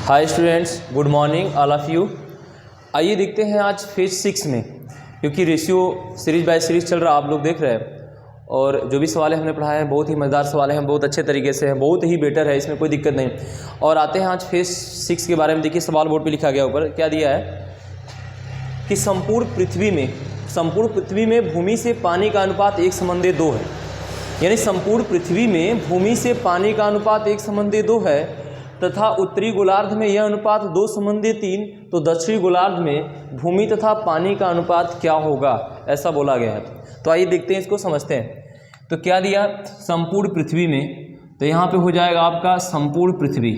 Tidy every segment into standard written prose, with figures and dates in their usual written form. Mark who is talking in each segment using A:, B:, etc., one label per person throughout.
A: Hi students, good morning all of you. आइए देखते हैं आज फेज 6 में, क्योंकि रेशियो सीरीज बाय सीरीज चल रहा आप लोग देख रहे हैं और जो भी सवाल हमने पढ़ाए हैं बहुत ही मज़ेदार सवाल हैं, बहुत अच्छे तरीके से हैं, बहुत ही बेटर है, इसमें कोई दिक्कत नहीं। और आते हैं आज फेज 6 के बारे में। देखिए सवाल बोर्ड पे लिखा गया, ऊपर क्या दिया है कि संपूर्ण पृथ्वी में भूमि से पानी का अनुपात 1:2 है। यानी संपूर्ण पृथ्वी में भूमि से पानी का अनुपात 1:2 है तथा उत्तरी गोलार्ध में यह अनुपात 2:3, तो दक्षिणी गोलार्ध में भूमि तथा पानी का अनुपात क्या होगा, ऐसा बोला गया है। तो आइए देखते हैं, इसको समझते हैं। तो क्या दिया संपूर्ण पृथ्वी में, तो यहाँ पे हो जाएगा आपका संपूर्ण पृथ्वी,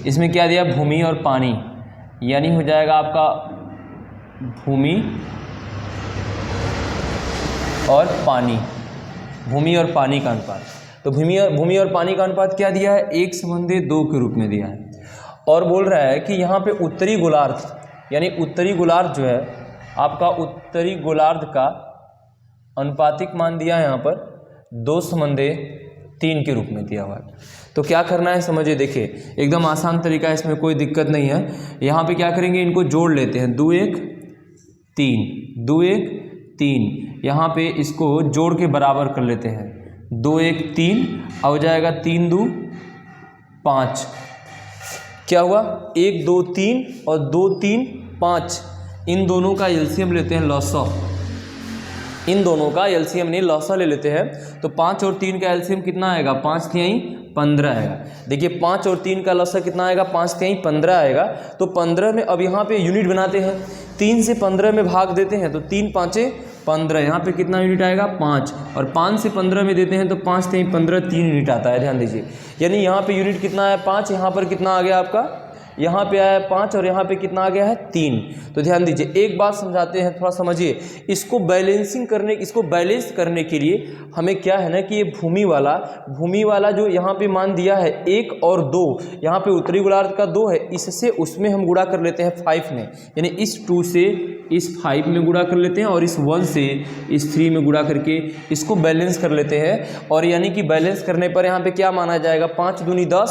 A: इसमें क्या दिया भूमि और पानी, यानी हो जाएगा आपका भूमि और पानी का अनुपात। तो भूमि और पानी का अनुपात क्या दिया है 1:2 के रूप में दिया है। और बोल रहा है कि यहाँ पे उत्तरी गोलार्ध, यानी उत्तरी गोलार्ध जो है आपका उत्तरी गोलार्ध का अनुपातिक मान दिया है यहाँ पर 2:3 के रूप में दिया हुआ है। तो क्या करना है समझिए, देखिए एकदम आसान तरीका है, इसमें कोई दिक्कत नहीं है। यहाँ पे क्या करेंगे, इनको जोड़ लेते हैं, 2 1 3, यहाँ पे इसको जोड़ के बराबर कर लेते हैं, 2 1 3 हो जाएगा, 3 2 5। क्या हुआ 1 2 3 और 2 3 5, इन दोनों का एलसीएम लेते हैं लॉसा, इन दोनों का एलसीएम नहीं लॉसा ले लेते हैं। तो 5 और 3 का एलसीएम कितना आएगा, 5 3 15 आएगा। देखिए 5 और 3 का लॉसा कितना आएगा, 5 3 15 आएगा। तो 15 में अब यहाँ पे यूनिट बनाते हैं, 3 से 15 में भाग देते हैं, तो 3 5 15, यहाँ पे कितना यूनिट आएगा 5, और 5 से 15 में देते हैं तो 5 3 15 3 यूनिट आता है, ध्यान दीजिए। यानी यहाँ पे यूनिट कितना है 5, यहाँ पर कितना आ गया आपका, यहाँ पे आया 5 और यहाँ पे कितना आ गया है 3। तो ध्यान दीजिए, एक बात समझाते हैं, थोड़ा समझिए। इसको बैलेंस करने के लिए हमें क्या है ना कि ये भूमि वाला जो यहाँ पे मान दिया है 1 और 2, यहाँ पे उत्तरी गोलार्ध का 2 है, इससे उसमें हम गुणा कर लेते हैं 5 में, यानी इस 2 से इस 5 में गुणा कर लेते हैं और इस 1 से इस 3 में गुणा करके इसको बैलेंस कर लेते हैं। और यानी कि बैलेंस करने पर यहाँ पे क्या माना जाएगा, 5 दूनी 10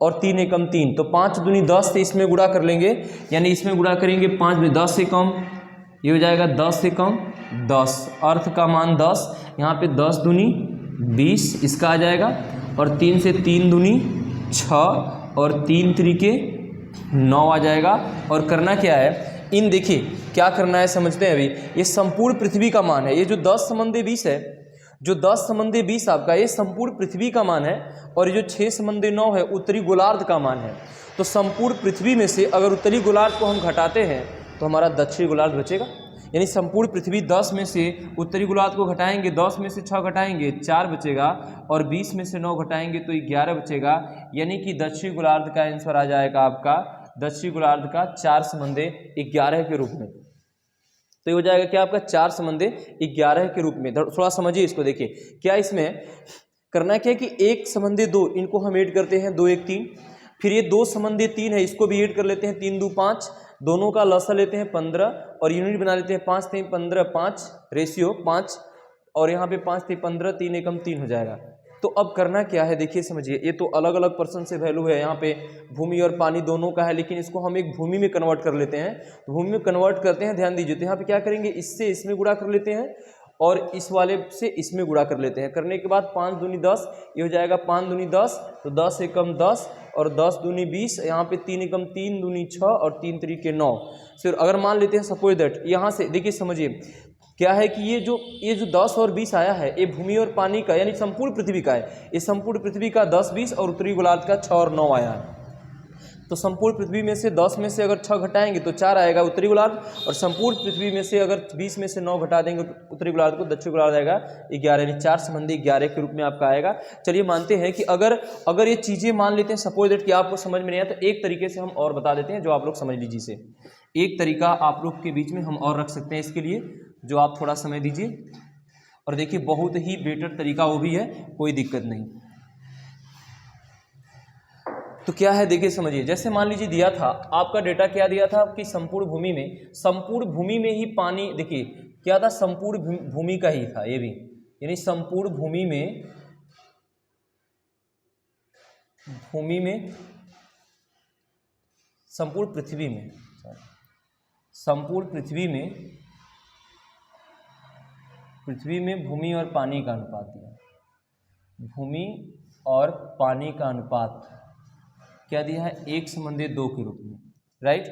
A: और 3 एकम 3, तो 5 दूनी 10 से इसमें गुणा कर लेंगे, यानी इसमें गुणा करेंगे 5 में 10 से कम, ये हो जाएगा 10 से कम 10, अर्थ का मान 10, यहाँ पे 10 दूनी 20 इसका आ जाएगा, और 3 से 3 दूनी 6 और 3 त्रिके 9 आ जाएगा। और करना क्या है, इन देखिए क्या करना है समझते हैं। अभी ये संपूर्ण पृथ्वी का मान है, ये जो 10:20 है, जो 10:20 आपका ये संपूर्ण पृथ्वी का मान है, और ये जो 6:9 है उत्तरी गोलार्ध का मान है। तो संपूर्ण पृथ्वी में से अगर उत्तरी गोलार्ध को हम घटाते हैं तो हमारा दक्षिणी गोलार्ध बचेगा। यानी संपूर्ण पृथ्वी 10 में से उत्तरी गोलार्ध को घटाएंगे, 10 में से 6 घटाएंगे 4 बचेगा, और 20 में से 9 घटाएंगे तो 11 बचेगा। यानी कि दक्षिणी गोलार्ध का आंसर आ जाएगा आपका, दक्षिणी गोलार्ध का 4:11 के रूप में। तो ये हो जाएगा क्या आपका 4:11 के रूप में। थोड़ा समझिए इसको, देखिए क्या इसमें करना क्या है कि 1:2 इनको हम ऐड करते हैं, 2 1 3, फिर ये 2:3 है, इसको भी ऐड कर लेते हैं, 3 2 5, दोनों का लसा लेते हैं 15 और यूनिट बना लेते हैं 5 3 15 5 रेशियो 5, और यहाँ पे 5 3 15 3 एकम 3 हो जाएगा। तो अब करना क्या है, देखिए समझिए, ये तो अलग अलग पर्सन से वैल्यू है, यहाँ पे भूमि और पानी दोनों का है, लेकिन इसको हम एक भूमि में कन्वर्ट कर लेते हैं। तो भूमि में कन्वर्ट करते हैं, ध्यान दीजिए। तो यहाँ पे क्या करेंगे, इससे इसमें गुणा कर लेते हैं और इस वाले से इसमें गुणा कर लेते हैं। करने के बाद 5 दूनी 10, ये हो जाएगा 5 दूनी 10, तो 10 एकम 10 और 10 दूनी 20, यहाँ पे 3 एकम 3 दूनी 6 और 3 त्रिके 9। फिर अगर मान लेते हैं सपोज दैट, यहाँ से देखिए समझिए क्या है कि ये जो 10 और 20 आया है, ये भूमि और पानी का यानी संपूर्ण पृथ्वी का है। ये संपूर्ण पृथ्वी का 10 20 और उत्तरी गोलार्ध का 6 और 9 आया है। तो संपूर्ण पृथ्वी में से 10 में से अगर 6 घटाएंगे तो 4 आएगा उत्तरी गोलार्ध, और संपूर्ण पृथ्वी में से अगर 20 में से 9 घटा देंगे उत्तरी गोलार्ध को, दक्षिणी गोलार्ध आएगा 11, यानी 4:11 के रूप में आपका आएगा। चलिए मानते हैं कि अगर ये चीज़ें मान लेते हैं सपोज दैट कि आपको समझ में नहीं आया, तो एक तरीके से हम और बता देते हैं, जो आप लोग समझ लीजिए। इसे एक तरीका आप लोग के बीच में हम और रख सकते हैं इसके लिए, जो आप थोड़ा समय दीजिए और देखिए, बहुत ही बेटर तरीका वो भी है, कोई दिक्कत नहीं। तो क्या है देखिए समझिए, जैसे मान लीजिए दिया था आपका डेटा, क्या दिया था कि संपूर्ण भूमि में ही पानी, देखिए क्या था संपूर्ण भूमि का ही था, ये भी यानी संपूर्ण भूमि में संपूर्ण पृथ्वी में भूमि और पानी का अनुपात दिया। भूमि और पानी का अनुपात क्या दिया है? 1:2 के रूप में, राइट।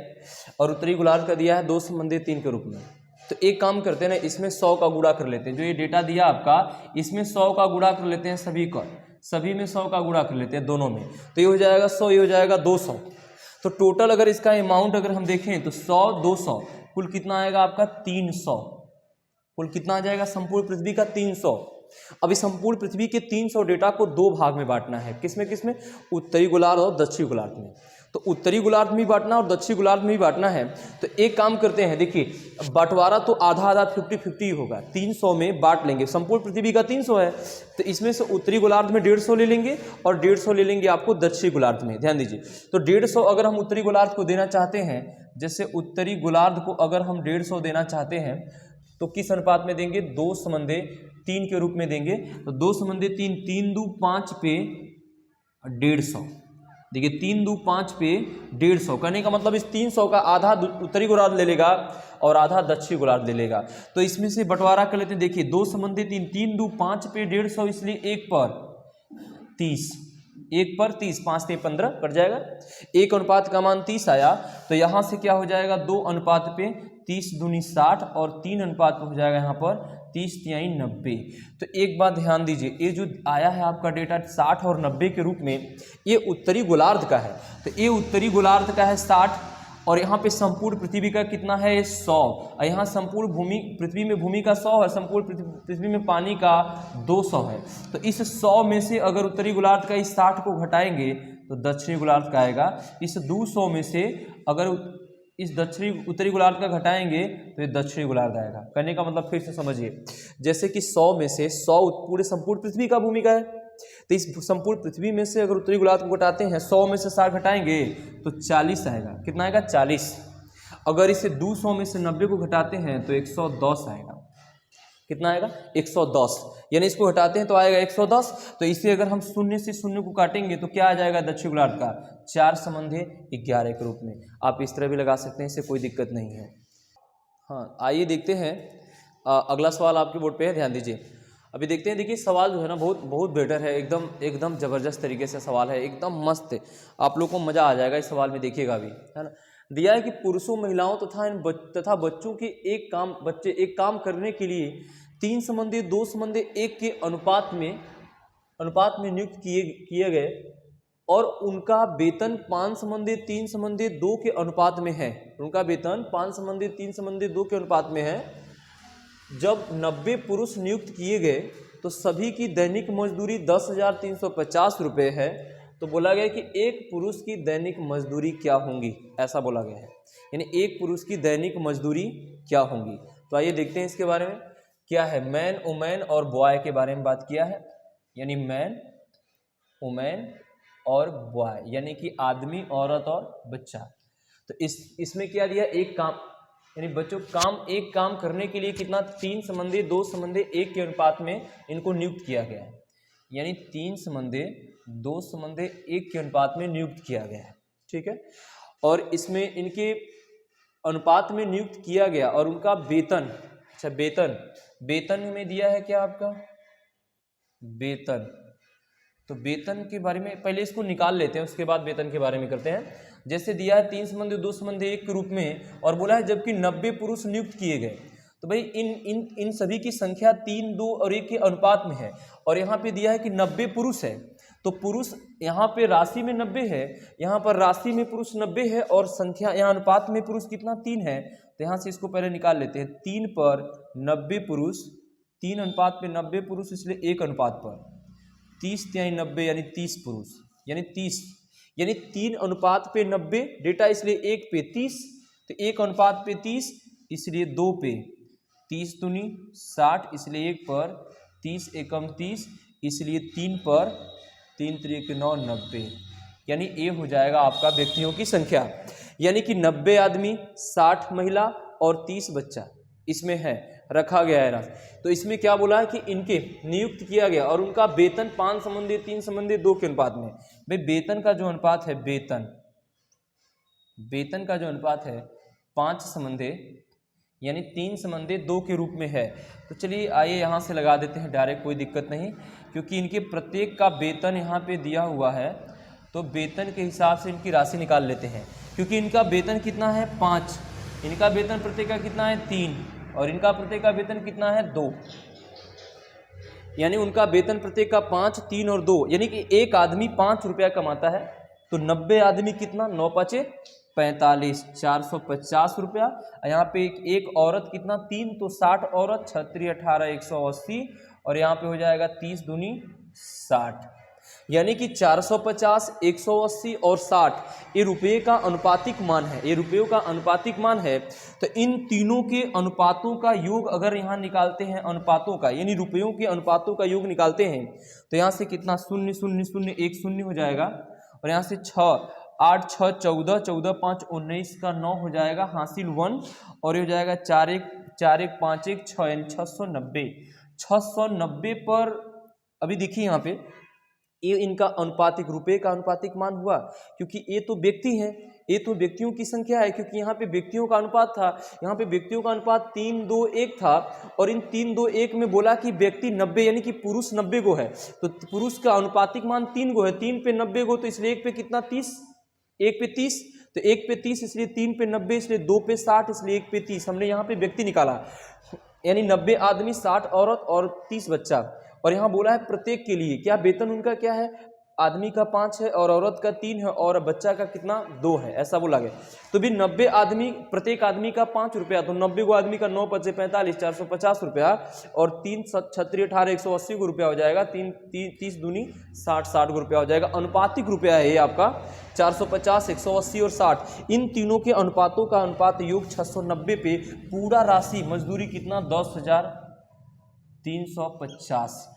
A: और उत्तरी गोलार्ध का दिया है 2:3 के रूप में। तो एक काम करते हैं ना, इसमें 100 का गुणा कर लेते हैं। जो ये डेटा दिया आपका, इसमें 100 का गुणा कर लेते हैं, सभी में 100 का गुणा कर लेते हैं, दोनों में। तो ये हो जाएगा 100, ये हो जाएगा 200। तो टोटल अगर इसका अमाउंट अगर हम देखें तो 100, 200, कुल कितना आएगा आपका? 300। कुल कितना आ जाएगा? संपूर्ण पृथ्वी का 300। अब इस संपूर्ण पृथ्वी के 300 डेटा को 2 भाग में बांटना है। किसमें? उत्तरी गोलार्ध और दक्षिणी गोलार्ध में। तो उत्तरी गोलार्ध में भी बांटना और दक्षिणी गोलार्ध में भी बांटना है। तो एक काम करते हैं, देखिए बंटवारा तो आधा 50-50 होगा। 300 में बांट लेंगे, संपूर्ण पृथ्वी का 300 है, तो इसमें से उत्तरी गोलार्ध में 150 ले लेंगे और 150 ले लेंगे आपको दक्षिणी गोलार्ध में। ध्यान दीजिए, तो 150 अगर हम उत्तरी गोलार्ध को देना चाहते हैं, जैसे उत्तरी गोलार्ध को अगर हम 150 देना चाहते हैं तो किस अनुपात में देंगे? 2:3 के रूप में देंगे। तो 2:3, 3 दूँ 5 पे 150। देखिए 3 दूँ 5 पे 150, कहने का मतलब इस 300 का आधा उत्तरी गोलार्ध ले लेगा और आधा दक्षिणी गोलार्ध ले लेगा। तो इसमें से बंटवारा कर लेते हैं। देखिए 2:3, 3 दूँ 5 पे 150, इसलिए 1 पर 30, 1 पर 30, 5 से 15 कट जाएगा। 1 अनुपात का मान 30 आया, तो यहाँ से क्या हो जाएगा? 2 अनुपात पे 30 दूनी 60 और 3 अनुपात हो जाएगा यहाँ पर 30 तिहाई 90। तो एक बात ध्यान दीजिए, ये जो आया है आपका डेटा 60 और 90 के रूप में, ये उत्तरी गोलार्ध का है। तो ये उत्तरी गोलार्ध का है 60 और यहाँ पे संपूर्ण पृथ्वी का कितना है? 100। और यहाँ संपूर्ण पृथ्वी में भूमि का 100 है, संपूर्ण पृथ्वी में पानी का 200 है। तो इस 100 में से अगर उत्तरी गोलार्ध का इस 60 को घटाएंगे तो दक्षिणी गोलार्ध का आएगा। इस 200 में से अगर इस उत्तरी गोलार्ध का घटाएंगे तो ये दक्षिणी गोलार्ध आएगा। कहने का मतलब फिर से समझिए, जैसे कि 100 में से 100 पूरे संपूर्ण पृथ्वी का भूमि का है, तो इस संपूर्ण पृथ्वी में से अगर उत्तरी गोलार्ध को घटाते हैं, 100 में से 60 घटाएंगे तो 40 आएगा। कितना आएगा? 40। अगर इसे 200 में से 90 को घटाते हैं तो 110 आएगा। कितना आएगा? 110। यानी इसको हटाते हैं तो आएगा 110। तो इसे अगर हम 0 से 0 को काटेंगे तो क्या आ जाएगा दक्षिण गोलार्ध का? 4/11 के रूप में। आप इस तरह भी लगा सकते हैं, इससे कोई दिक्कत नहीं है। हाँ, आइए देखते हैं अगला सवाल आपके बोर्ड पे है, ध्यान दीजिए। अभी देखते हैं, देखिए सवाल जो है ना बहुत बेटर है, एकदम ज़बरदस्त तरीके से सवाल है, एकदम मस्त है। आप लोग को मज़ा आ जाएगा इस सवाल में, देखिएगा अभी, है ना। दिया है कि पुरुषों, महिलाओं तथा बच्चों के बच्चे एक काम करने के लिए 3:2:1 के अनुपात में नियुक्त किए गए और उनका वेतन 5:3:2 के अनुपात में है। उनका वेतन 5:3:2 के अनुपात में है। जब 90 पुरुष नियुक्त किए गए तो सभी की दैनिक मजदूरी 10,350 रुपये है। तो बोला गया कि एक पुरुष की दैनिक मजदूरी क्या होंगी, ऐसा बोला गया है। यानी एक पुरुष की दैनिक मजदूरी क्या होंगी। तो आइए देखते हैं इसके बारे में क्या है। मैन, वुमेन और बॉय के बारे में बात किया है, यानी मैन, वुमेन और बॉय, यानी कि आदमी, औरत और बच्चा। तो इसमें क्या दिया? एक काम, यानी बच्चों एक काम करने के लिए कितना? 3:2:1 के अनुपात में इनको नियुक्त किया गया है। यानी 3:2:1 के अनुपात में नियुक्त किया गया है, ठीक है। और इसमें इनके अनुपात में नियुक्त किया गया और उनका वेतन, अच्छा वेतन में दिया है क्या आपका? वेतन। तो वेतन के बारे में पहले इसको निकाल लेते हैं, उसके बाद वेतन के बारे में करते हैं। जैसे दिया है 3:2:1 के रूप में और बोला है जबकि 90 पुरुष नियुक्त किए गए। तो भाई इन सभी की संख्या 3, 2 और 1 के अनुपात में है। और यहाँ पे दिया है कि 90 पुरुष है, तो पुरुष यहाँ पे राशि में 90 है, यहाँ पर राशि में पुरुष 90 है और संख्या यहाँ अनुपात में पुरुष कितना? 3 है। तो यहाँ से इसको पहले निकाल लेते हैं। 3 पर 90 पुरुष, 3 अनुपात पे 90 पुरुष, इसलिए 1 अनुपात पर 30 तिहाई 90 यानी 30 पुरुष, यानी 3 अनुपात पे 90 डेटा, इसलिए 1 पे 30। तो 1 अनुपात पे 30, इसलिए 2 पे 30 दूनी 60, इसलिए 1 पर 30 एकम 30, इसलिए 3 पर 3 त्रिक 9 90। यानी ये हो जाएगा आपका व्यक्तियों की संख्या, यानी कि 90 आदमी, 60 महिला और 30 बच्चा इसमें है। रखा गया है राशि। तो इसमें क्या बोला है कि इनके नियुक्त किया गया और उनका वेतन 5:3:2 के अनुपात में। भाई वेतन का जो अनुपात है, वेतन का जो अनुपात है 5:3 यानी 3:2 के रूप में है। तो चलिए आइए यहाँ से लगा देते हैं डायरेक्ट, कोई दिक्कत नहीं, क्योंकि इनके प्रत्येक का वेतन यहाँ पे दिया हुआ है, तो वेतन के हिसाब से इनकी राशि निकाल लेते हैं। क्योंकि इनका वेतन कितना है 5, इनका वेतन प्रत्येक का कितना है 3 और इनका प्रत्येक का वेतन कितना है 2, यानी उनका वेतन प्रत्येक का 5, 3 और 2, यानी कि एक आदमी 5 रुपया कमाता है। तो 90 आदमी कितना, 9×5 = 45, 450 रुपया। यहाँ पे एक औरत कितना 3, तो 60 औरत, 36 18 180 और यहाँ पे हो जाएगा 30 दूनी 60, यानी कि 450, 180 और 60 ये रुपये का अनुपातिक मान है, ये रुपयों का अनुपातिक मान है। तो इन तीनों के अनुपातों का योग अगर यहाँ निकालते हैं, अनुपातों का यानी रुपयों के अनुपातों का योग निकालते हैं, तो यहाँ से कितना 0 0 0 1 0 हो जाएगा और यहाँ से 6 8 6 14 14 5 19 का 9 हो जाएगा, हासिल 1 और ये हो जाएगा 4 1 4 1 5 1 6 यानी 690। 690 पर अभी देखिए यहाँ पे ये इनका अनुपातिक रुपये का अनुपातिक मान हुआ, क्योंकि ये तो व्यक्ति हैं, ये तो व्यक्तियों की संख्या है, क्योंकि यहाँ पे व्यक्तियों का अनुपात था, यहाँ पे व्यक्तियों का अनुपात 3 2 1 था और इन 3 2 1 में बोला कि व्यक्ति 90 यानी कि पुरुष 90 गो है, तो पुरुष का अनुपातिक मान 3 गो है, 3 पे 90 गो, तो इसलिए 1 पे कितना 30, 1 पे 30, तो 1 पे 30 इसलिए 3 पे 90 इसलिए 2 पे 60 इसलिए 1 पे 30, हमने यहाँ पे व्यक्ति निकाला, यानी 90 आदमी 60 औरत और 30 बच्चा। और यहाँ बोला है प्रत्येक के लिए क्या वेतन उनका क्या है, आदमी का 5 है और औरत का 3 है और बच्चा का कितना 2 है, ऐसा बोला गया। तो भी 90 आदमी, प्रत्येक आदमी का 5 रुपया, तो 90 को आदमी का 9×5 = 45 450 रुपया और 3 36 18 180 को रुपया हो जाएगा, 30 दूनी 60 60 को रुपया हो जाएगा। अनुपातिक रुपया है ये आपका 450 180 और 60, इन तीनों के अनुपातों का अनुपात योग 690 पे पूरा राशि मजदूरी कितना 10,350,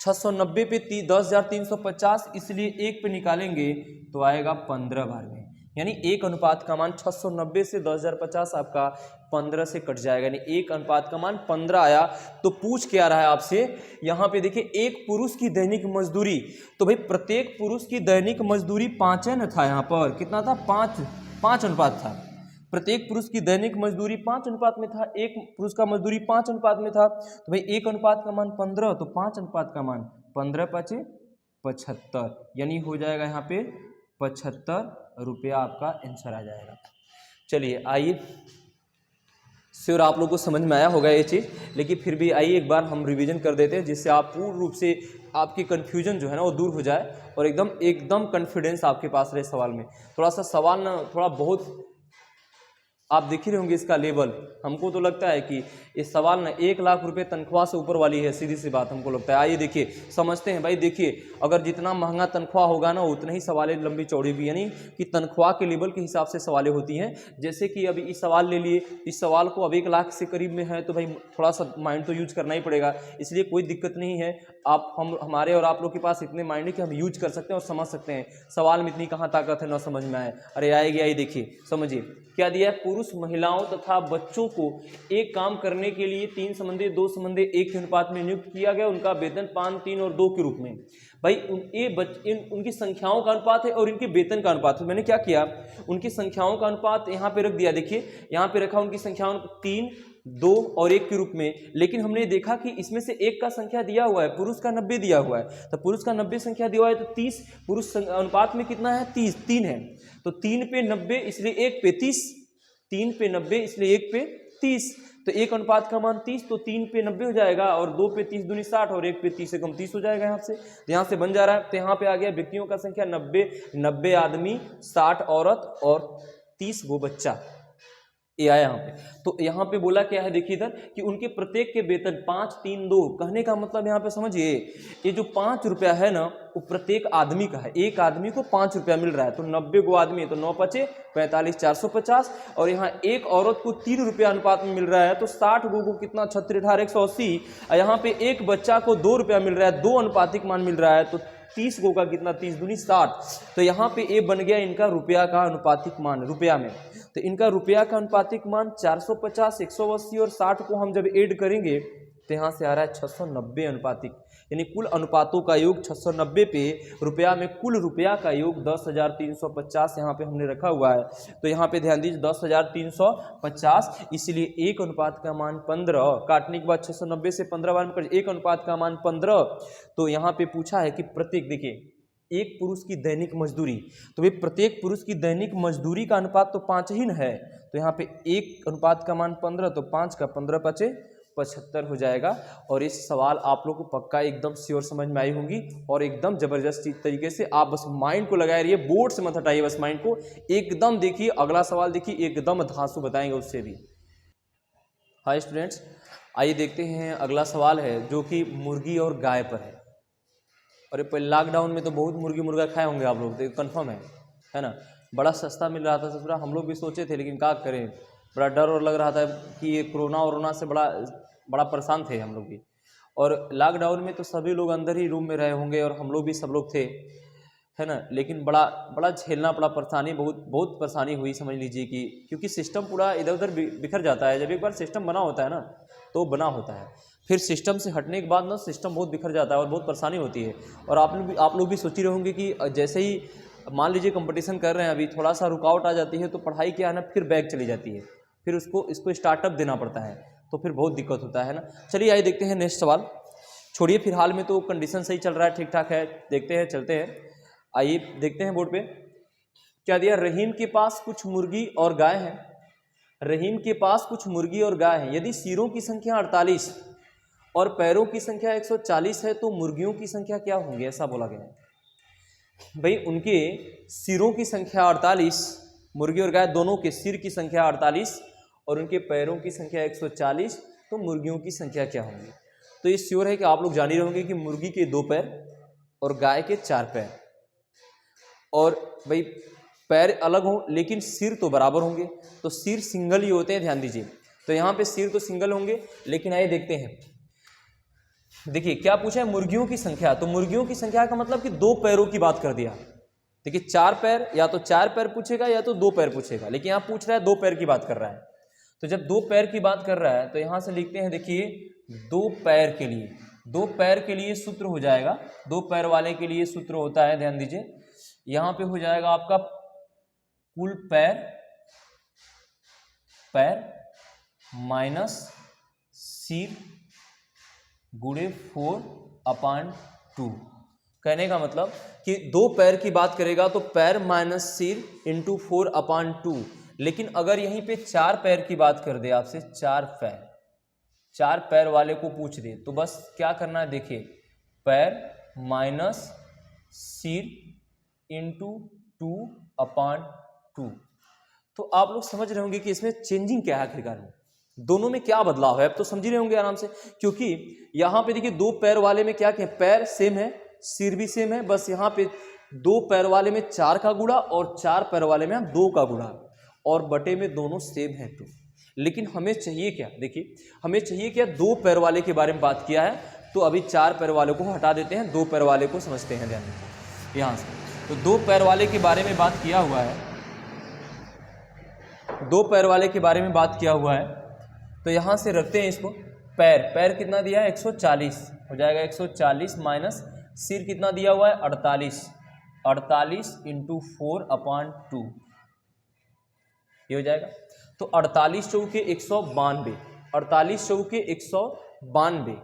A: 690 पे 10,350, इसलिए 1 पे निकालेंगे तो आएगा 15 बार में, यानी 1 अनुपात का मान 690 से 10,050 आपका 15 से कट जाएगा, यानी 1 अनुपात का मान 15 आया। तो पूछ क्या रहा है आपसे, यहाँ पे देखिए एक पुरुष की दैनिक मजदूरी, तो भाई प्रत्येक पुरुष की दैनिक मजदूरी 5 है ना, था यहाँ पर कितना था 5 अनुपात था, प्रत्येक पुरुष की दैनिक मजदूरी 5 अनुपात में था, एक पुरुष का मजदूरी 5 अनुपात में था, तो भाई 1 अनुपात का मान 15, तो 5 अनुपात का मान 15×5 = 75, यानी हो जाएगा यहाँ पे 75 रुपया आपका आंसर आ जाएगा। चलिए आइए, श्योर आप लोगों को समझ में आया होगा ये चीज़, लेकिन फिर भी आइए एक बार हम रिवीजन कर देते हैं, जिससे आप पूर्ण रूप से आपकी कन्फ्यूजन जो है ना वो दूर हो जाए और एकदम कॉन्फिडेंस आपके पास रहे सवाल में। थोड़ा सा सवाल ना थोड़ा बहुत आप देख ही रहे होंगे इसका लेवल, हमको तो लगता है कि इस सवाल ना 1 लाख रुपए तनख्वाह से ऊपर वाली है, सीधी सी बात हमको लगता है। आइए देखिए समझते हैं भाई, देखिए अगर जितना महंगा तनख्वाह होगा ना उतनी ही सवालें लंबी चौड़ी भी, यानी कि तनख्वाह के लेवल के हिसाब से सवालें होती हैं। जैसे कि अभी इस सवाल ले लिए, इस सवाल को अब 1 लाख से करीब में है, तो भाई थोड़ा सा माइंड तो यूज करना ही पड़ेगा, इसलिए कोई दिक्कत नहीं है। हमारे और आप लोग के पास इतने माइंड है कि हम यूज कर सकते हैं और समझ सकते हैं। सवाल में इतनी कहाँ ताकत है ना समझ में आए, अरे आएगी आई, देखिए समझिए क्या दिया है, पुरुष महिलाओं तथा बच्चों को एक काम करने के लिए 3:2:1 के अनुपात में नियुक्त किया गया, उनका वेतन 5 3 और 2 के रूप में। भाई उनकी संख्याओं का अनुपात है और इनके वेतन का अनुपात है। मैंने क्या किया, उनकी संख्याओं का अनुपात यहाँ पे रख दिया, देखिए यहाँ पे रखा उनकी संख्याओं 3 2 और 1 के रूप में, लेकिन हमने देखा कि इसमें से 1 का संख्या दिया हुआ है, पुरुष का 90 दिया हुआ है, तो पुरुष का 90 संख्या दिया हुआ है, तो 30 पुरुष अनुपात में कितना है 3 है, तो 3 पे 90 इसलिए 1 पे 30, 3 पे 90 इसलिए 1 पे 30, तो 1 अनुपात का मान 30, तो 3 पे 90 हो जाएगा और 2 पे 30 दूनी 60 और 1 पे 30 से कम 30 हो जाएगा। यहाँ से बन जा रहा है। तो यहाँ पे आ गया व्यक्तियों का संख्या 90 आदमी 60 औरत और 30 गो बच्चा, ये आया यहाँ पे। तो यहाँ पे बोला क्या है, देखिए इधर कि उनके प्रत्येक के वेतन 5 3 2, कहने का मतलब यहाँ पे समझिए ये जो 5 रुपया है ना वो प्रत्येक आदमी का है, एक आदमी को 5 रुपया मिल रहा है, तो 90 गो आदमी है तो 9×5 = 45 450 और यहाँ एक औरत को 3 रुपया अनुपात में मिल रहा है, तो 60 गो को कितना 36 18 180, और यहाँ पे एक बच्चा को 2 रुपया मिल रहा है, 2 अनुपातिक मान मिल रहा है, तो 30 गो का कितना 30 दूनी 60, तो यहाँ पे ये बन गया इनका रुपया का अनुपातिक मान रुपया में। तो इनका रुपया का अनुपातिक मान 450, 180 और 60 को हम जब ऐड करेंगे तो यहाँ से आ रहा है 690 अनुपातिक, यानी कुल अनुपातों का योग 690 पे रुपया में कुल रुपया का योग 10,350 यहाँ पे हमने रखा हुआ है। तो यहाँ पे ध्यान दीजिए 10,350, इसलिए एक अनुपात का मान 15, काटने के बाद 690 से 15 बार में कर, एक अनुपात का मान 15। तो यहाँ पे पूछा है कि प्रत्येक, देखिए एक पुरुष की दैनिक मजदूरी, तो भाई प्रत्येक पुरुष की दैनिक मजदूरी का अनुपात तो 5 ही न है, तो यहाँ पे एक अनुपात का मान 15, तो 5 का 15 × 5 = 75 हो जाएगा। और इस सवाल आप लोग को पक्का एकदम श्योर समझ में आई होंगी और एकदम जबरदस्त तरीके से आप बस माइंड को लगाए रहिए, बोर्ड से मत हटाइए बस माइंड को, एकदम देखिए अगला सवाल, देखिए एकदम धांसू बताएंगे उससे भी। हाय स्टूडेंट्स, आइए देखते हैं अगला सवाल है जो कि मुर्गी और गाय पर है। और पहले लॉकडाउन में तो बहुत मुर्गी मुर्गा खाए होंगे आप लोग, तो कन्फर्म है ना, बड़ा सस्ता मिल रहा था ससुरा, हम लोग भी सोचे थे, लेकिन क्या करें, बड़ा डर और लग रहा था कि ये कोरोना से बड़ा परेशान थे हम लोग भी। और लॉकडाउन में तो सभी लोग अंदर ही रूम में रहे होंगे और हम लोग भी सब लोग थे, है ना, लेकिन बड़ा झेलना पड़ा, परेशानी बहुत परेशानी हुई समझ लीजिए कि, क्योंकि सिस्टम पूरा इधर उधर बिखर जाता है। जब एक बार सिस्टम बना होता है ना तो बना होता है, फिर सिस्टम से हटने के बाद ना सिस्टम बहुत बिखर जाता है और बहुत परेशानी होती है। और आप लोग भी सोच ही रहोगे कि जैसे ही मान लीजिए कंपटीशन कर रहे हैं, अभी थोड़ा सा रुकावट आ जाती है तो पढ़ाई क्या है ना फिर बैक चली जाती है, फिर इसको स्टार्टअप देना पड़ता है, तो फिर बहुत दिक्कत होता है ना। चलिए आइए देखते हैं नेक्स्ट सवाल, छोड़िए फिलहाल में तो कंडीशन सही चल रहा है, ठीक ठाक है, देखते हैं चलते हैं। आइए देखते हैं बोर्ड पे क्या दिया, रहीम के पास कुछ मुर्गी और गाय है। रहीम के पास कुछ मुर्गी और गाय है, यदि सिरों की संख्या 48 और पैरों की संख्या 140 है तो मुर्गियों की संख्या क्या होंगी, ऐसा बोला गया है। भाई उनके सिरों की संख्या 48, मुर्गी और गाय दोनों के सिर की संख्या 48 और उनके पैरों की संख्या 140, तो मुर्गियों की संख्या क्या होंगी। तो ये श्योर है कि आप लोग जान ही रहोगे कि मुर्गी के 2 पैर और गाय के 4 पैर, और भाई पैर अलग हो लेकिन सिर तो बराबर होंगे, तो सिर सिंगल ही होते हैं, ध्यान दीजिए। तो यहाँ पे सिर तो सिंगल होंगे, लेकिन आइए देखते हैं, देखिए क्या पूछा है, मुर्गियों की संख्या। तो मुर्गियों की संख्या का मतलब कि 2 पैरों की बात कर दिया। देखिए 4 पैर, या तो 4 पैर पूछेगा या तो 2 पैर पूछेगा, लेकिन यहाँ पूछ रहा है 2 पैर की बात कर रहा है। तो जब 2 पैर की बात कर रहा है तो यहाँ से लिखते हैं, देखिए 2 पैर के लिए, 2 पैर के लिए सूत्र हो जाएगा, 2 पैर वाले के लिए सूत्र होता है, ध्यान दीजिए, यहाँ पे हो जाएगा आपका कुल पैर माइनस सिर गुणे 4/2। कहने का मतलब कि 2 पैर की बात करेगा तो पैर माइनस सिर इंटू 4/2, लेकिन अगर यहीं पे 4 पैर की बात कर दे आपसे, 4 पैर वाले को पूछ दे, तो बस क्या करना है, देखिए पैर माइनस सिर इंटू 2/2। तो आप लोग समझ रहे होंगे कि इसमें चेंजिंग क्या है, आखिरकार में दोनों में क्या बदलाव है, अब तो समझ ही रहे होंगे आराम से। क्योंकि यहाँ पे देखिए 2 पैर वाले में क्या, पैर सेम है, सिर भी सेम है, बस यहाँ पे 2 पैर वाले में 4 का गुणा और 4 पैर वाले में 2 का गुणा, और बटे में दोनों सेम है 2। लेकिन हमें चाहिए क्या, देखिए हमें चाहिए क्या, 2 पैर वाले के बारे में बात किया है, तो अभी 4 पैर वाले को हटा देते हैं, 2 पैर वाले को समझते हैं ध्यान में यहाँ से। तो 2 पैर वाले के बारे में बात किया हुआ है, 2 पैर वाले के बारे में बात किया हुआ है, तो यहाँ से रखते हैं इसको, पैर कितना दिया है, 140 हो जाएगा, 140 माइनस सिर कितना दिया हुआ है, 48 इंटू 4/2, ये हो जाएगा। तो 48 चौके 192, 48 चौके 192,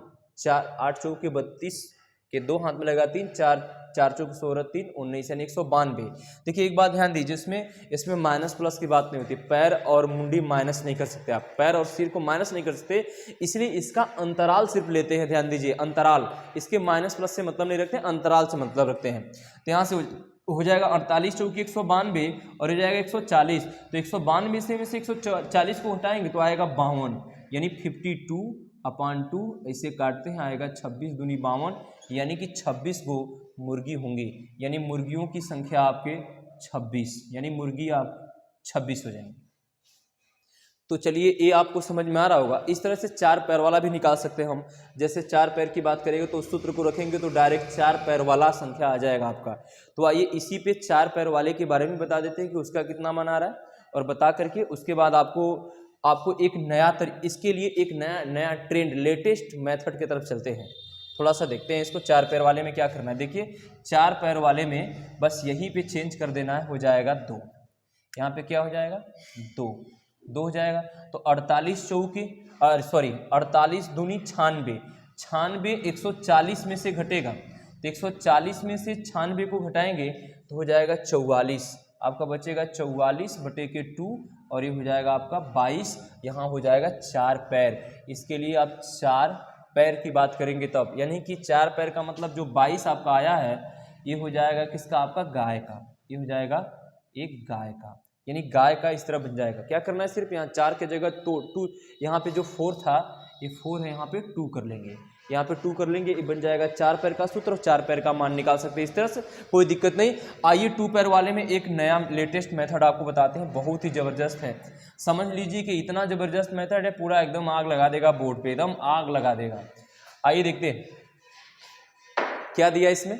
A: 8 चौके 32 के 2 हाथ में लगा 3, 4 चौके 16, 3 19 यानी 192। देखिए एक बात ध्यान दीजिए, इसमें माइनस प्लस की बात नहीं होती, पैर और मुंडी माइनस नहीं कर सकते आप, पैर और सिर को माइनस नहीं कर सकते, इसलिए इसका अंतराल सिर्फ लेते हैं, ध्यान दीजिए अंतराल, इसके माइनस प्लस से मतलब नहीं रखते, अंतराल से मतलब रखते हैं। तो यहाँ से हो जाएगा 48 चौकी 192 और हो जाएगा 140, तो 192 से 140 को हटाएंगे तो आएगा 52, यानी 52/2, ऐसे काटते हैं, आएगा 26 दूनी 52, यानी कि 26 गो मुर्गी होंगी, यानी मुर्गियों की संख्या आपके 26, यानी मुर्गी आप 26 हो जाएंगे। तो चलिए ये आपको समझ में आ रहा होगा। इस तरह से 4 पैर वाला भी निकाल सकते हैं हम, जैसे 4 पैर की बात करेंगे तो उस सूत्र को रखेंगे तो डायरेक्ट 4 पैर वाला संख्या आ जाएगा आपका। तो आइए इसी पे 4 पैर वाले के बारे में बता देते हैं कि उसका कितना मान आ रहा है। और बता करके उसके बाद आपको एक इसके लिए एक नया ट्रेंड लेटेस्ट मेथड की तरफ चलते हैं। थोड़ा सा देखते हैं इसको। 4 पैर वाले में क्या करना है, देखिए 4 पैर वाले में बस यहीं पे चेंज कर देना है, हो जाएगा 2। यहाँ पे क्या हो जाएगा 2 हो जाएगा। तो 48 दूनी 96, 140 में से घटेगा तो 140 में से 96 को घटाएंगे तो हो जाएगा 44, आपका बचेगा 44/2 और ये हो जाएगा आपका 22। यहाँ हो जाएगा 4 पैर। इसके लिए आप 4 पैर की बात करेंगे तब, यानी कि 4 पैर का मतलब जो 22 आपका आया है ये हो जाएगा किसका, आपका गाय का। ये हो जाएगा एक गाय का, यानी गाय का इस तरह बन जाएगा। क्या करना है, सिर्फ यहाँ 4 के जगह तो 2, यहाँ पे जो 4 था ये 4 है, यहाँ पे 2 कर लेंगे, यहाँ पे 2 कर लेंगे, ये बन जाएगा 4 पैर का सूत्र और 4 पैर का मान निकाल सकते हैं इस तरह से, कोई दिक्कत नहीं। आइए 2 पैर वाले में एक नया लेटेस्ट मेथड आपको बताते हैं, बहुत ही ज़बरदस्त है। समझ लीजिए कि इतना ज़बरदस्त मेथड है, पूरा एकदम आग लगा देगा बोर्ड पे, एकदम आग लगा देगा। आइए देखते हैं क्या दिया इसमें।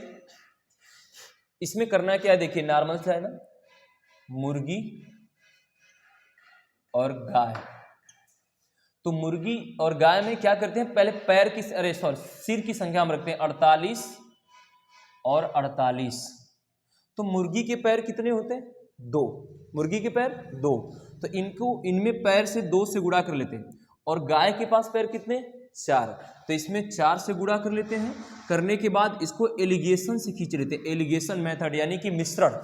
A: इसमें करना क्या है, देखिए नॉर्मल सा है ना, मुर्गी और गाय। तो मुर्गी और गाय में क्या करते हैं, पहले पैर की सिर की संख्या हम रखते हैं 48 और 48। तो मुर्गी के पैर कितने होते हैं, 2, मुर्गी के पैर 2, तो इनमें पैर से 2 से गुणा कर लेते हैं। और गाय के पास पैर कितने, 4, तो इसमें 4 से गुणा कर लेते हैं। करने के बाद इसको एलिगेशन से खींच लेते हैं, एलिगेशन मेथड यानी कि मिश्रण,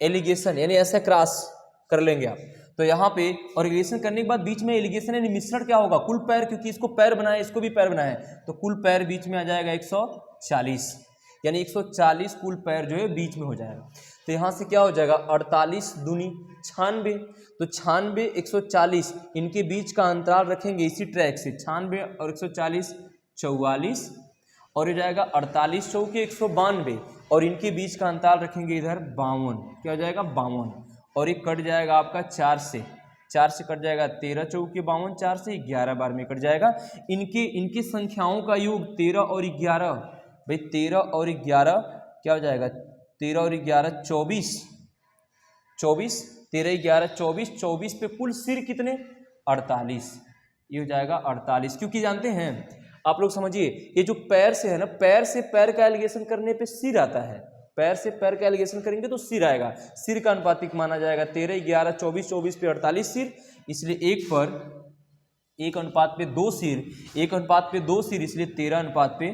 A: एलिगेशन यानी ऐसे क्रॉस कर लेंगे आप। तो यहाँ पे और एलिगेशन करने के बाद बीच में एलिगेशन यानी मिश्रण क्या होगा, कुल पैर, क्योंकि इसको पैर बनाए इसको भी पैर बनाए, तो कुल पैर बीच में आ जाएगा 140, यानी 140 कुल पैर जो है बीच में हो जाएगा। तो यहाँ से क्या हो जाएगा, 48 दूनी 96, तो 96 140 इनके बीच का अंतराल रखेंगे इसी ट्रैक से, 96 और 140 44, और हो जाएगा 48 चौके 192 और इनके बीच का अंतराल रखेंगे इधर 52, क्या हो जाएगा 52, और एक कट जाएगा आपका 4 से कट जाएगा 13 चौके 52, 4 से 11 बार में कट जाएगा। इनके संख्याओं का योग 13 और 11, भाई 13 और 11 क्या हो जाएगा, 13 और 11 24, 13 11 24 पे कुल सिर कितने 48, ये हो जाएगा 48। क्योंकि जानते हैं आप लोग समझिए, ये जो पैर से है ना, पैर से पैर का एलिगेशन करने पे सिर आता है, पैर से पैर का एलिगेशन करेंगे तो सिर आएगा, सिर का अनुपातिक माना जाएगा 13 11 24 पे 48 सिर, इसलिए 1 अनुपात पे 2 सिर, 1 अनुपात पे 2 सिर, इसलिए 13 अनुपात पे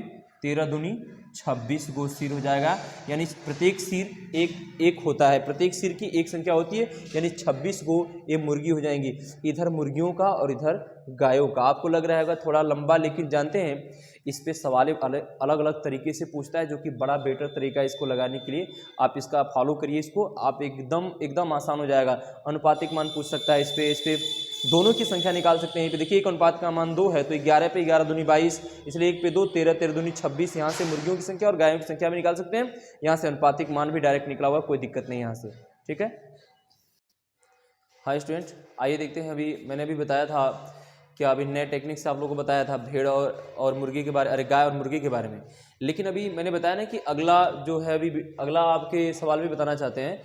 A: 13 दूनी 26 गो सिर हो जाएगा। यानी प्रत्येक सिर एक होता है, प्रत्येक सिर की एक संख्या होती है, यानी 26 गो ये मुर्गी हो जाएंगी, इधर मुर्गियों का और इधर गायों का। आपको लग रहा होगा थोड़ा लंबा, लेकिन जानते हैं इस पे सवाल अलग अलग तरीके से पूछता है, जो कि बड़ा बेटर तरीका है इसको लगाने के लिए। आप इसका फॉलो करिए, इसको आप एकदम आसान हो जाएगा। अनुपातिक मान पूछ सकता है, इस पे दोनों की संख्या निकाल सकते हैं। देखिए एक अनुपात का मान 2 है, तो 11 पे 11 दूनी 22, इसलिए 1 पे 2 13 13 दूनी 26। यहाँ से मुर्गियों की संख्या और गायों की संख्या भी निकाल सकते हैं, यहाँ से अनुपातिक मान भी डायरेक्ट निकला हुआ, कोई दिक्कत नहीं यहाँ से, ठीक है। हाय स्टूडेंट, आइए देखते हैं। अभी मैंने भी बताया था कि अभी नए टेक्निक से आप लोगों को बताया था भेड़ और मुर्गी के बारे, गाय और मुर्गी के बारे में। लेकिन अभी मैंने बताया ना कि अगला जो है, अभी अगला आपके सवाल भी बताना चाहते हैं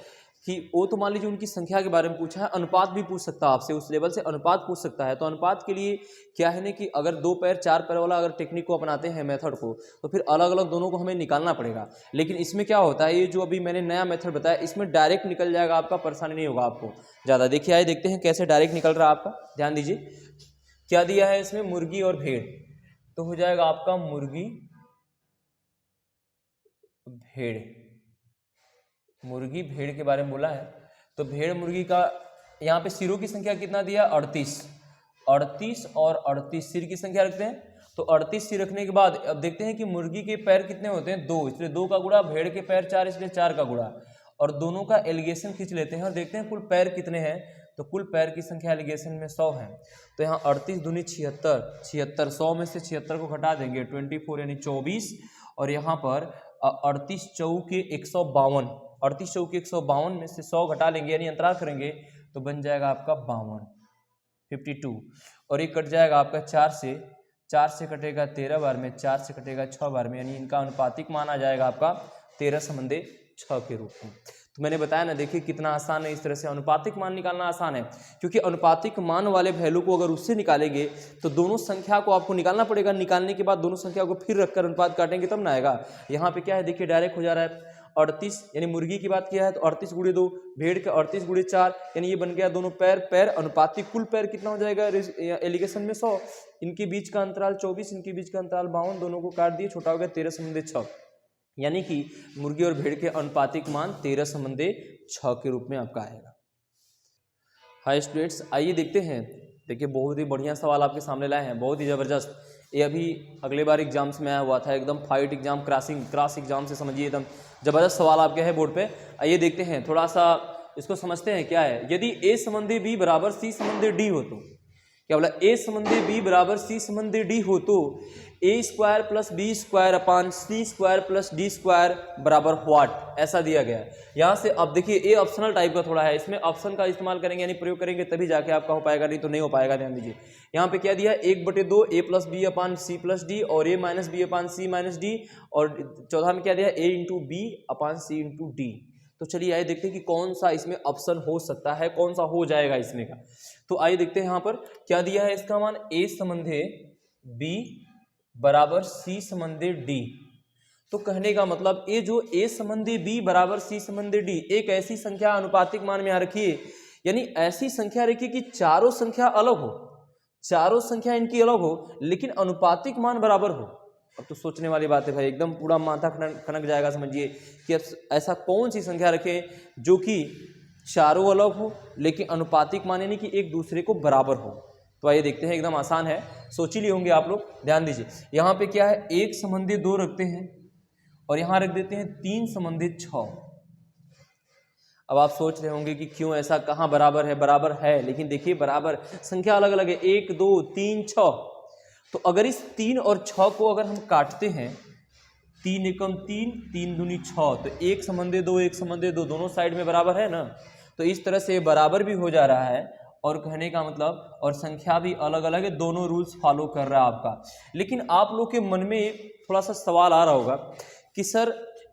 A: कि वो तो मान लीजिए उनकी संख्या के बारे में पूछा है, अनुपात भी पूछ सकता है आपसे, उस लेवल से अनुपात पूछ सकता है। तो अनुपात के लिए क्या है ना कि अगर 2 पैर 4 पैर वाला अगर टेक्निक को अपनाते हैं, मेथड को, तो फिर अलग अलग दोनों को हमें निकालना पड़ेगा। लेकिन इसमें क्या होता है, ये जो अभी मैंने नया मेथड बताया, इसमें डायरेक्ट निकल जाएगा, आपका परेशानी नहीं होगा आपको ज़्यादा। देखिए आइए देखते हैं कैसे डायरेक्ट निकल रहा है आपका, ध्यान दीजिए। क्या दिया है इसमें, मुर्गी और भेड़, तो हो जाएगा आपका मुर्गी भेड़ के बारे में बोला है। तो भेड़ मुर्गी का यहाँ पे सिरों की संख्या कितना दिया, 38 और 38 सिर की संख्या रखते हैं। तो 38 सिर रखने के बाद अब देखते हैं कि मुर्गी के पैर कितने होते हैं, 2, इसलिए 2 का गुणा, भेड़ के पैर 4, इसलिए 4 का गुणा, और दोनों का एलिगेशन खींच लेते हैं और देखते हैं कुल पैर कितने हैं। तो कुल पैर की संख्या एलिगेशन में 100 है, तो यहाँ 38 दूनी 76, 100 में से 76 को घटा देंगे 24 यानी 24, और यहाँ पर 38 चौके 152, 38 चौके 152 में से 100 घटा लेंगे, यानी अंतराल करेंगे तो बन जाएगा आपका 52 और एक कट जाएगा आपका 4 से कटेगा 13 बार में, 4 से कटेगा 6 बार में, यानी इनका अनुपातिक मान आ जाएगा आपका 13/6 के रूप में। तो मैंने बताया ना, देखिए कितना आसान है। इस तरह से अनुपातिक मान निकालना आसान है, क्योंकि अनुपातिक मान वाले वैल्यू को अगर उससे निकालेंगे तो दोनों संख्या को आपको निकालना पड़ेगा। निकालने के बाद दोनों संख्या को फिर रखकर अनुपात काटेंगे तब ना आएगा। यहाँ पे क्या है, देखिए डायरेक्ट हो जा रहा है 38, यानी मुर्गी की बात किया है तो 38 गुणे 2, भेड़ का 38 गुणे 4, यानी ये बन गया दोनों पैर। पैर अनुपातिक कुल पैर कितना हो जाएगा एलिगेशन में 100, इनके बीच का अंतराल 24, इनके बीच का अंतराल 52, दोनों को काट दिए, छोटा हो गया 13/6, यानी कि मुर्गी और भेड़ के अनुपातिक मान 13/6 के रूप में आपका आएगा। हाय स्टूडेंट्स, आइए देखते हैं। देखिए बहुत ही बढ़िया सवाल आपके सामने लाए हैं, बहुत ही ज़बरदस्त। ये अभी अगले बार एग्जाम्स में आया हुआ था, एकदम फाइट एग्जाम, क्रॉस एग्जाम से समझिए, एकदम ज़बरदस्त सवाल आपके है बोर्ड पे। आइए देखते हैं, थोड़ा सा इसको समझते हैं क्या है। यदि ए संबंधी बी बराबर सी संबंधी डी हो तो क्या बोला, ए संबंधी बी बराबर सी संबंधी डी हो तो A square plus B square upon C square plus D square बराबर व्हाट, ऐसा दिया गया है। यहाँ से अब देखिए ए ऑप्शनल टाइप का थोड़ा है, इसमें ऑप्शन का इस्तेमाल करेंगे यानी प्रयोग करेंगे तभी जाके आपका हो पाएगा, नहीं तो नहीं हो पाएगा। ध्यान दीजिए यहाँ पे क्या दिया है, 1/2 ए प्लस बी अपान सी प्लस डी और ए माइनस बी अपान सी माइनस डी, और चौथा में क्या दिया है, ए इंटू बी अपान सी इंटू डी। तो चलिए आइए देखते हैं कि कौन सा इसमें ऑप्शन हो सकता है, कौन सा हो जाएगा इसमें का। तो आइए देखते हैं यहाँ पर क्या दिया है, इसका मान ए संबंधे बी बराबर सी संबंधे डी। तो कहने का मतलब ये जो ए संबंधी बी बराबर सी संबंधी डी, एक ऐसी संख्या अनुपातिक मान में यहाँ रखिए, यानी ऐसी संख्या रखिए कि चारों संख्या अलग हो, चारों संख्या इनकी अलग हो लेकिन अनुपातिक मान बराबर हो। अब तो सोचने वाली बात है भाई, एकदम पूरा माथा खनक जाएगा। समझिए कि अब ऐसा कौन सी संख्या रखें जो कि चारों अलग हो लेकिन अनुपातिक मान यानी कि एक दूसरे को बराबर हो। तो आइए देखते हैं, एकदम आसान है, सोच ही लिए होंगे आप लोग। ध्यान दीजिए यहाँ पे क्या है, 1 संबंधी 2 रखते हैं और यहाँ रख देते हैं 3 संबंधी 6। अब आप सोच रहे होंगे कि क्यों ऐसा, कहाँ बराबर है, बराबर है लेकिन देखिए बराबर संख्या अलग अलग है, 1 2 3 6। तो अगर इस 3 और 6 को अगर हम काटते हैं, 3 एकम 3, 3 दूनी 6, तो 1 संबंधी 2 1 संबंधी 2 दोनों साइड में बराबर है ना। तो इस तरह से बराबर भी हो जा रहा है, और कहने का मतलब और संख्या भी अलग अलग है, दोनों रूल्स फॉलो कर रहा है आपका। लेकिन आप लोग के मन में थोड़ा सा सवाल आ रहा होगा कि सर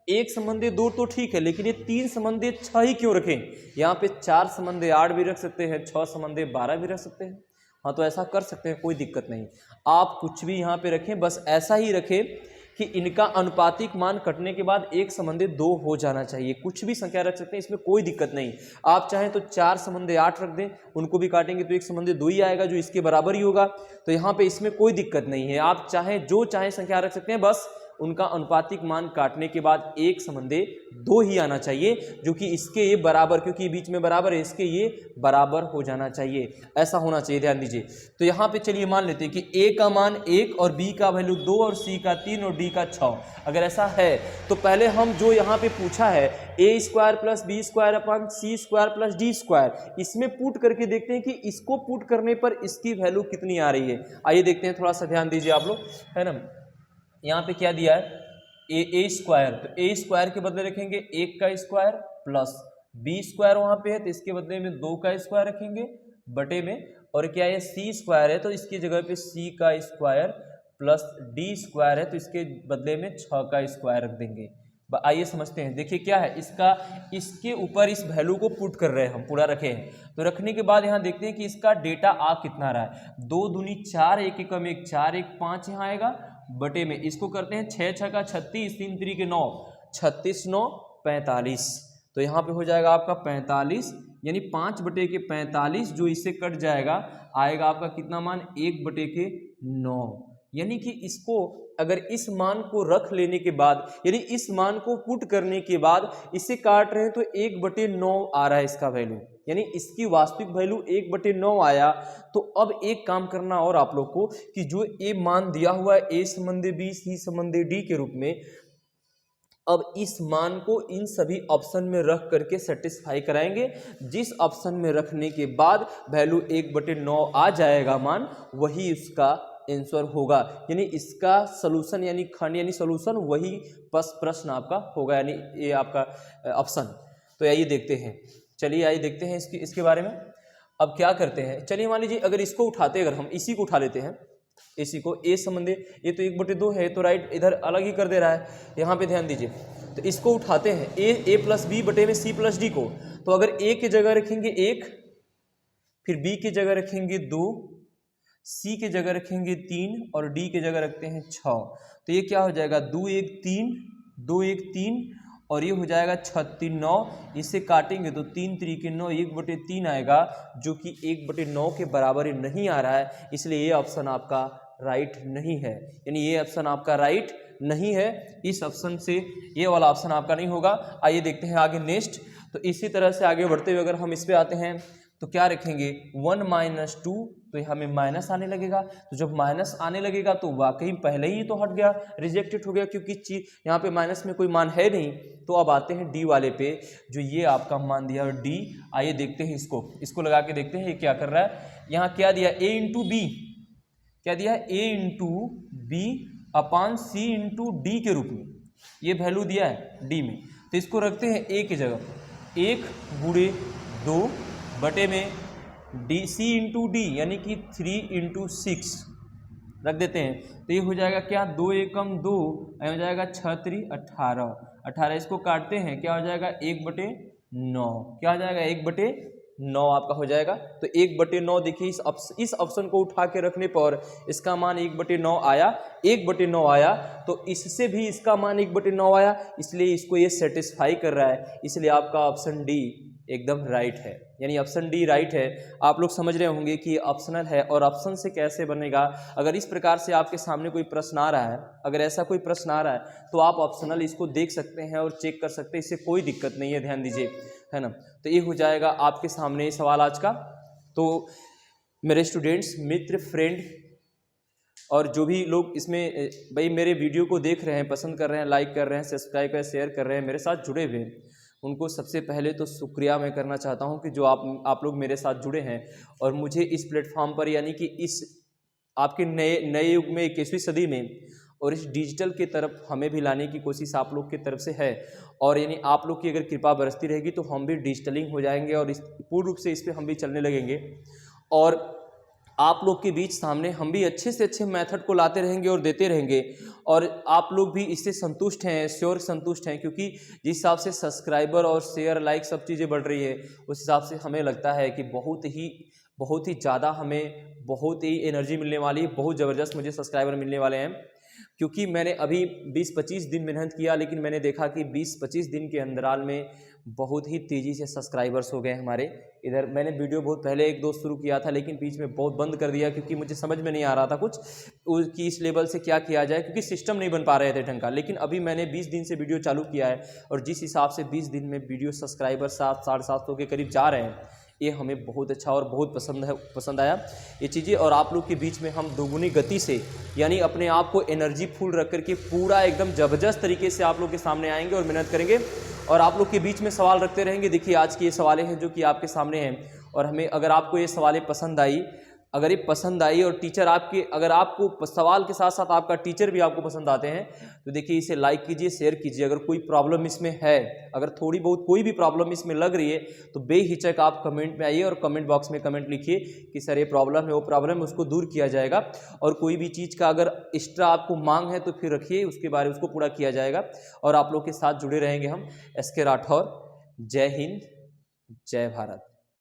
A: 1 संबंधी 2 तो ठीक है, लेकिन ये 3 संबंधी 6 ही क्यों रखें? यहाँ पे 4 संबंधी 8 भी रख सकते हैं, 6 संबंधी 12 भी रख सकते हैं। हाँ तो ऐसा कर सकते हैं, कोई दिक्कत नहीं, आप कुछ भी यहाँ पे रखें, बस ऐसा ही रखें कि इनका अनुपातिक मान कटने के बाद 1 संबंधी 2 हो जाना चाहिए। कुछ भी संख्या रख सकते हैं, इसमें कोई दिक्कत नहीं। आप चाहें तो 4 संबंधी 8 रख दें, उनको भी काटेंगे तो 1 संबंधी 2 ही आएगा जो इसके बराबर ही होगा। तो यहाँ पे इसमें कोई दिक्कत नहीं है, आप चाहें जो चाहें संख्या रख सकते हैं, बस उनका अनुपातिक मान काटने के बाद 1 संबंधी 2 ही आना चाहिए, जो कि इसके ये बराबर, क्योंकि बीच में बराबर है, इसके ये बराबर हो जाना चाहिए, ऐसा होना चाहिए। ध्यान दीजिए। तो यहाँ पे चलिए मान लेते हैं कि ए का मान 1 और बी का वैल्यू 2 और सी का 3 और डी का 6। अगर ऐसा है तो पहले हम जो यहाँ पे पूछा है A square plus B square upon C square plus D square, इसमें पुट करके देखते हैं कि इसको पुट करने पर इसकी वैल्यू कितनी आ रही है। आइए देखते हैं, थोड़ा सा ध्यान दीजिए आप लोग, है ना। यहाँ पे क्या दिया है, ए स्क्वायर, तो ए स्क्वायर के बदले रखेंगे 1 का स्क्वायर प्लस बी स्क्वायर वहाँ पे है तो इसके बदले में 2 का स्क्वायर रखेंगे बटे में, और क्या है सी स्क्वायर है तो इसकी जगह पे सी का स्क्वायर प्लस डी स्क्वायर है तो इसके बदले में 6 का स्क्वायर रख देंगे। आइए समझते हैं। देखिए क्या है, इसके ऊपर इस वैल्यू को पुट कर रहे हैं हम, पूरा रखे हैं। तो रखने के बाद यहाँ देखते हैं कि इसका डेटा आ कितना रहा है, 2 दूनी 4, 1 एकम 1 4 1 5 यहाँ आएगा बटे में, इसको करते हैं 6 6 का 36, 3 3 के 9, 36 9 45। तो यहाँ पे हो जाएगा आपका 45, यानी 5 बटे के 45 जो इससे कट जाएगा, आएगा आपका कितना मान, 1 बटे के 9। यानी कि इसको अगर इस मान को रख लेने के बाद, यानी इस मान को पुट करने के बाद इसे काट रहे हैं तो 1/9 आ रहा है इसका वैल्यू, यानी इसकी वास्तविक वैल्यू 1/9 आया। तो अब एक काम करना और आप लोग को कि जो ए मान दिया हुआ है ए संबंधी बी सी संबंधी डी के रूप में, अब इस मान को इन सभी ऑप्शन में रख करके सेटिस्फाई कराएंगे। जिस ऑप्शन में रखने के बाद वैल्यू 1/9 आ जाएगा मान, वही उसका आंसर होगा, यानी इसका सलूशन यानी खंड यानी सलूशन वही प्रश्न आपका होगा, यानी ये आपका ऑप्शन। तो आइए देखते हैं, चलिए आइए देखते हैं इसके बारे में। अब क्या करते हैं, चलिए मान लीजिए अगर इसको उठाते, अगर हम इसी को उठा लेते हैं, AC को A संबंधी, ये तो 1/2 है, तो राइट इधर अलग ही कर दे रहा है। यहाँ पे ध्यान दीजिए, तो इसको उठाते हैं A प्लस बी बटे में C प्लस डी को। तो अगर A की जगह रखेंगे 1, फिर B की जगह रखेंगे 2, C की जगह रखेंगे 3 और D की जगह रखते हैं 6। तो ये क्या हो जाएगा, 2 1 3, 2 1 3 और ये हो जाएगा 6 3 9। इसे काटेंगे तो 3 3 के 9, 1/3 आएगा, जो कि 1/9 के बराबर ही नहीं आ रहा है, इसलिए ये ऑप्शन आपका राइट नहीं है। यानी ये ऑप्शन आपका राइट नहीं है, इस ऑप्शन से ये वाला ऑप्शन आपका नहीं होगा। आइए देखते हैं आगे नेक्स्ट। तो इसी तरह से आगे बढ़ते हुए अगर हम इस पे आते हैं तो क्या रखेंगे, 1 - 2, तो हमें माइनस आने लगेगा। तो जब माइनस आने लगेगा तो वाकई पहले ही तो हट गया, रिजेक्टेड हो गया, क्योंकि यहाँ पे माइनस में कोई मान है नहीं। तो अब आते हैं डी वाले पे, जो ये आपका मान दिया है डी। आइए देखते हैं इसको लगा के देखते हैं ये क्या कर रहा है। यहाँ क्या दिया, a × b, क्या दिया, a × b upon c × d के रूप में ये वैल्यू दिया है डी में। तो इसको रखते हैं a की जगह, 1 × 2 बटे में C × d यानी कि 3 × 6 रख देते हैं। तो ये हो जाएगा क्या, 2 एकम 2, हो जाएगा 6 3 18, 18 इसको काटते हैं, क्या हो जाएगा 1/9, क्या हो जाएगा 1/9 आपका हो जाएगा। तो 1/9 देखिए, इस ऑप्शन को उठा के रखने पर इसका मान 1/9 आया, 1/9 आया, तो इससे भी इसका मान 1/9 आया, इसलिए इसको ये सेटिस्फाई कर रहा है, इसलिए आपका ऑप्शन डी एकदम राइट है। यानी ऑप्शन डी राइट है। आप लोग समझ रहे होंगे कि ये ऑप्शनल है और ऑप्शन से कैसे बनेगा। अगर इस प्रकार से आपके सामने कोई प्रश्न आ रहा है, अगर ऐसा कोई प्रश्न आ रहा है तो आप ऑप्शनल इसको देख सकते हैं और चेक कर सकते हैं, इससे कोई दिक्कत नहीं है, ध्यान दीजिए, है ना। तो ये हो जाएगा आपके सामने सवाल आज का। तो मेरे स्टूडेंट्स, मित्र, फ्रेंड और जो भी लोग इसमें भाई मेरे वीडियो को देख रहे हैं, पसंद कर रहे हैं, लाइक कर रहे हैं, सब्सक्राइब कर, शेयर कर रहे हैं, मेरे साथ जुड़े हुए, उनको सबसे पहले तो शुक्रिया मैं करना चाहता हूं कि जो आप लोग मेरे साथ जुड़े हैं और मुझे इस प्लेटफॉर्म पर, यानी कि इस आपके नए युग में 21वीं सदी में और इस डिजिटल की तरफ हमें भी लाने की कोशिश आप लोग की तरफ से है। और यानी आप लोग की अगर कृपा बरसती रहेगी तो हम भी डिजिटलिंग हो जाएंगे और पूर्ण रूप से इस पर हम भी चलने लगेंगे और आप लोग के बीच सामने हम भी अच्छे से अच्छे मेथड को लाते रहेंगे और देते रहेंगे। और आप लोग भी इससे संतुष्ट हैं, श्योर संतुष्ट हैं, क्योंकि जिस हिसाब से सब्सक्राइबर और शेयर, लाइक सब चीज़ें बढ़ रही है, उस हिसाब से हमें लगता है कि बहुत ही ज़्यादा हमें बहुत ही एनर्जी मिलने वाली है, बहुत ज़बरदस्त मुझे सब्सक्राइबर मिलने वाले हैं। क्योंकि मैंने अभी 20-25 दिन मेहनत किया, लेकिन मैंने देखा कि 20-25 दिन के अंतराल में बहुत ही तेज़ी से सब्सक्राइबर्स हो गए हमारे। इधर मैंने वीडियो बहुत पहले 1-2 शुरू किया था, लेकिन बीच में बहुत बंद कर दिया, क्योंकि मुझे समझ में नहीं आ रहा था कुछ कि इस लेवल से क्या किया जाए, क्योंकि सिस्टम नहीं बन पा रहे थे ढंग का। लेकिन अभी मैंने 20 दिन से वीडियो चालू किया है और जिस हिसाब से 20 दिन में वीडियो सब्सक्राइबर 700-750 के करीब जा रहे हैं, ये हमें बहुत अच्छा और बहुत पसंद आया ये चीज़ें। और आप लोग के बीच में हम दोगुनी गति से, यानी अपने आप को एनर्जी फुल रख करके पूरा एकदम ज़बरदस्त तरीके से आप लोग के सामने आएंगे और मेहनत करेंगे और आप लोग के बीच में सवाल रखते रहेंगे। देखिए आज की ये सवालें हैं जो कि आपके सामने हैं, और हमें अगर आपको ये सवालें पसंद आई, अगर ये पसंद आई और टीचर आपके, अगर आपको सवाल के साथ साथ आपका टीचर भी आपको पसंद आते हैं, तो देखिए इसे लाइक कीजिए, शेयर कीजिए। अगर कोई प्रॉब्लम इसमें है, अगर थोड़ी बहुत कोई भी प्रॉब्लम इसमें लग रही है, तो बेहिचक आप कमेंट में आइए और कमेंट बॉक्स में कमेंट लिखिए कि सर ये प्रॉब्लम है, वो प्रॉब्लम है, उसको दूर किया जाएगा। और कोई भी चीज़ का अगर एक्स्ट्रा आपको मांग है तो फिर रखिए, उसके बारे में उसको पूरा किया जाएगा। और आप लोग के साथ जुड़े रहेंगे हम। SK राठौर। जय हिंद, जय भारत।